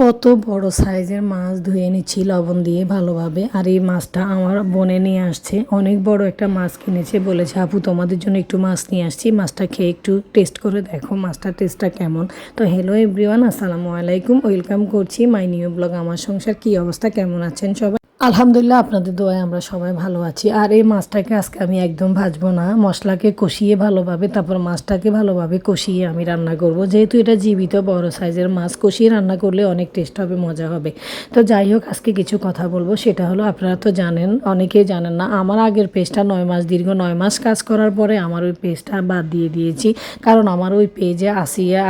কত বড় সাইজের মাছ ধুয়ে নিচ্ছি লবণ দিয়ে ভালোভাবে। আর এই মাছটা আমার বোনে নিয়ে আসছে, অনেক বড় একটা মাছ কিনেছে, বলেছে আপু তোমাদের জন্য একটু মাছ নিয়ে আসছি, মাছটা খেয়ে একটু টেস্ট করে দেখো মাছটার টেস্টটা কেমন। তো হ্যালো এভরিওয়ান, আসসালামু আলাইকুম, ওয়েলকাম করছি মাই নিউ ব্লগ আমার সংসার। কি অবস্থা, কেমন আছেন সবাই? আলহামদুলিল্লাহ, আপনাদের দোয়ায় আমরা সবাই ভালো আছি। আর এই মাছটাকে আজকে আমি একদম ভাজবো না, মশলাকে কষিয়ে ভালোভাবে, তারপর মাছটাকে ভালোভাবে কষিয়ে আমি রান্না করব। যেহেতু এটা জীবিত বড় সাইজের মাছ, কষিয়ে রান্না করলে অনেক টেস্ট হবে, মজা হবে। তো যাই হোক, আজকে কিছু কথা বলবো, সেটা হলো আপনারা তো জানেন, অনেকেই জানেন না, আমার আগের পেজটা 9 মাস, দীর্ঘ 9 মাস কাজ করার পরে আমার ওই পেজটা বাদ দিয়ে দিয়েছি। কারণ আমার ওই পেজে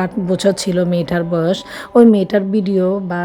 8 বছর ছিল মেয়েটার বয়স। ওই মেয়েটার ভিডিও বা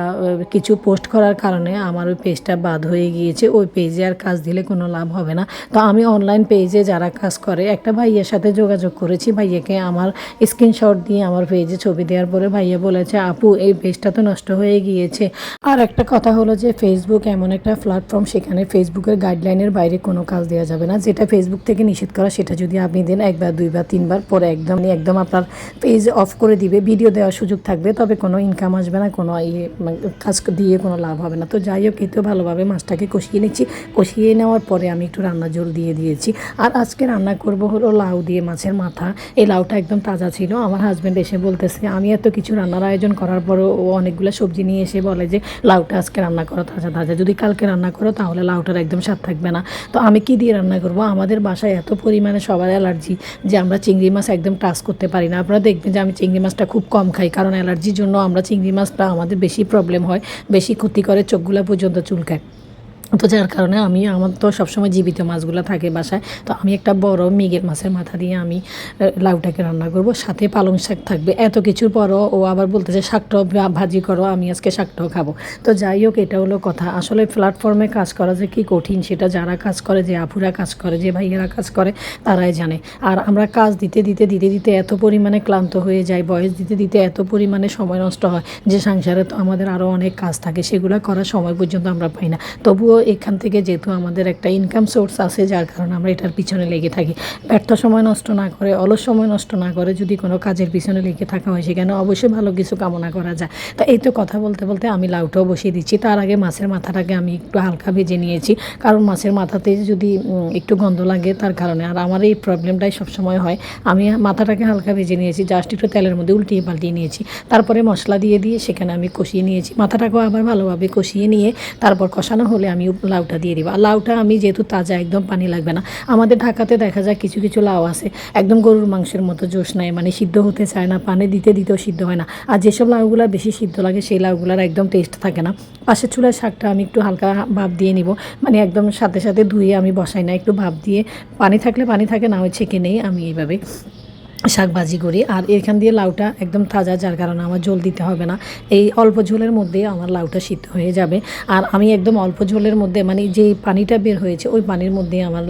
কিছু পোস্ট করার কারণে আমার ওই পেজটা বাদ হয়ে গিয়েছে। ওই পেজে আর কাজ দিলে কোনো লাভ হবে না। তো আমি অনলাইন পেজে যারা কাজ করে, একটা ভাইয়ের সাথে যোগাযোগ করেছি, ভাইয়াকে আমার স্ক্রিনশট দিয়ে আমার পেজে ছবি দেওয়ার পরে ভাইয়া বলেছে আপু এই পেজটা তো নষ্ট হয়ে গিয়েছে। আর একটা কথা হলো যে ফেসবুক এমন একটা প্ল্যাটফর্ম, সেখানে ফেসবুকের গাইডলাইনের বাইরে কোনো কাজ দেওয়া যাবে না। যেটা ফেসবুক থেকে নিষেধ করা, সেটা যদি আপনি দেন একবার, দুইবার, তিনবার, পরে একদম আপনার পেজ অফ করে দিবে, ভিডিও দেওয়ার সুযোগ থাকবে, তবে কোনো ইনকাম আসবে না, কোনো কাজ দিয়ে কোনো লাভ হবে না। তো যাই হোক, এই তো ভালোভাবে মাছটাকে কষিয়ে নিচ্ছি। কষিয়ে নেওয়ার পরে আমি একটু রান্না জল দিয়ে দিয়েছি। আর আজকে রান্না করব হলো লাউ দিয়ে মাছের মাথা। এই লাউটা একদম তাজা ছিল। আমার হাজব্যান্ড এসে বলতেছে, আমি এত কিছু রান্নার আয়োজন করার পরও ও অনেকগুলো সবজি নিয়ে এসে বলে যে লাউটা আজকে রান্না করো তাজা তাজা, যদি কালকে রান্না করো তাহলে লাউটার একদম স্বাদ থাকবে না। তো আমি কি দিয়ে রান্না করব? আমাদের বাসায় এত পরিমাণে সবার অ্যালার্জি যে আমরা চিংড়ি মাছ একদম টাচ করতে পারি না। আপনারা দেখবেন যে আমি চিংড়ি মাছটা খুব কম খাই, কারণ অ্যালার্জির জন্য আমরা চিংড়ি মাছটা আমাদের বেশি প্রবলেম হয়, বেশি ক্ষতি করে, চোখগুলো পর্যন্ত চুলকায়। তো যার কারণে আমার তো সবসময় জীবিত মাছগুলো থাকে বাসায়। তো আমি একটা বড় মৃগেল মাছের মাথা দিয়ে আমি লাউটাকে রান্না করব, সাথে পালং শাক থাকবে। এত কিছুর পরও ও আবার বলতেছে শাকটাও ভাজি করো, আমি আজকে শাকটাও খাবো। তো যাই হোক, এটা হলো কথা। আসলে প্ল্যাটফর্মে কাজ করা যে কী কঠিন, সেটা যারা কাজ করে, যে আপুরা কাজ করে, যে ভাইয়েরা কাজ করে, তারাই জানে। আর আমরা কাজ দিতে দিতে দিতে দিতে এত পরিমাণে ক্লান্ত হয়ে যাই, বয়স দিতে দিতে এত পরিমাণে সময় নষ্ট হয় যে সংসারে তো আমাদের আরও অনেক কাজ থাকে, সেগুলো করার সময় পর্যন্ত আমরা পাই না। তবুও এখান থেকে যেহেতু আমাদের একটা ইনকাম সোর্স আছে, যার কারণে আমরা এটার পিছনে লেগে থাকি। ব্যর্থ সময় নষ্ট না করে, অলস সময় নষ্ট না করে যদি কোনো কাজের পিছনে লেগে থাকা হয়, সেখানে অবশ্যই ভালো কিছু কামনা করা যায়। তো এই তো কথা বলতে বলতে আমি লাউটাও বসিয়ে দিচ্ছি। তার আগে মাছের মাথাটাকে আমি একটু হালকা ভেজে নিয়েছি, কারণ মাছের মাথাতে যদি একটু গন্ধ লাগে, তার কারণে। আর আমার এই প্রবলেমটাই সবসময় হয়। আমি মাথাটাকে হালকা ভেজে নিয়েছি, জাস্ট একটু তেলের মধ্যে উল্টিয়ে পাল্টিয়ে নিয়েছি, তারপরে মশলা দিয়ে সেখানে আমি কষিয়ে নিয়েছি। মাথাটাকেও আবার ভালোভাবে কষিয়ে নিয়ে তারপর কষানো হলে আমি লাউটা দিয়ে দিব। আর লাউটা আমি যেহেতু তাজা, একদম পানি লাগবে না। আমাদের ঢাকাতে দেখা যায় কিছু কিছু লাউ আছে একদম গরুর মাংসের মতো জোশ নাই, মানে সিদ্ধ হতে চায় না, পানি দিতে দিতেও সিদ্ধ হয় না। আর যেসব লাউগুলো বেশি সিদ্ধ লাগে, সেই লাউগুলোর একদম টেস্ট থাকে না। পাশের চুলার শাকটা আমি একটু হালকা ভাপ দিয়ে নিব, মানে একদম সাথে সাথে ধুয়ে আমি বসাই না, একটু ভাপ দিয়ে, পানি থাকলে পানি থাকে, না হয় ছেঁকে নেই, আমি এইভাবে শাক ভাজি করি। আর এখান দিয়ে লাউটা একদম তাজা, যার কারণে আমার ঝোল দিতে হবে না। এই অল্প ঝোলের মধ্যে আমার লাউটা সিদ্ধ হয়ে যাবে। আর আমি একদম অল্প ঝোলের মধ্যে, মানে যে পানিটা বের হয়েছে ওই পানির মধ্যে আমার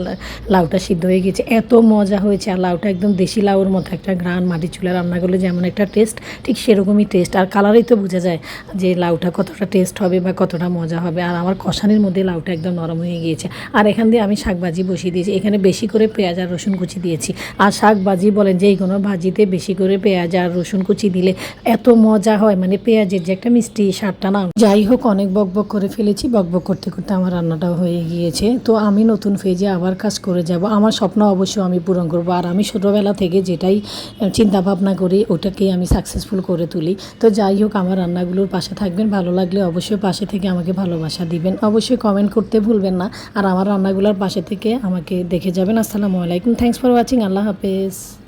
লাউটা সিদ্ধ হয়ে গেছে। এত মজা হয়েছে। আর লাউটা একদম দেশি লাউর মতো একটা ঘ্রাণ, মাটি চুলা রান্না করলে যেমন একটা টেস্ট, ঠিক সেরকমই টেস্ট। আর কালারেই তো বোঝা যায় যে লাউটা কতটা টেস্ট হবে বা কতটা মজা হবে। আর আমার কষানির মধ্যে লাউটা একদম নরম হয়ে গিয়েছে। আর এখান দিয়ে আমি শাক ভাজি বসিয়ে দিয়েছি, এখানে বেশি করে পেঁয়াজ আর রসুন কুচি দিয়েছি। আর শাক ভাজি বলেন, যেই কোনো ভাজিতে বেশি করে পেঁয়াজ আর রসুন কুচি দিলে এত মজা হয়, মানে পেঁয়াজের যে একটা মিষ্টি স্বাদটা না। যাই হোক, অনেক বকবক করে ফেলেছি, বকবক করতে করতে আমার রান্নাটাও হয়ে গিয়েছে। তো আমি নতুন ফেজে আবার কাজ করে যাব। আমার স্বপ্ন অবশ্যই আমি পূরণ করবো। আর আমি ছোটোবেলা থেকে যেটাই চিন্তা ভাবনা করি, ওটাকেই আমি সাকসেসফুল করে তুলি। তো যাই হোক, আমার রান্নাগুলোর পাশে থাকবেন, ভালো লাগলে অবশ্যই পাশে থেকে আমাকে ভালোবাসা দিবেন, অবশ্যই কমেন্ট করতে ভুলবেন না। আর আমার রান্নাগুলোর পাশে থেকে আমাকে দেখে যাবেন। আসসালামু আলাইকুম, থ্যাংকস ফর ওয়াচিং, আল্লাহ হাফেজ।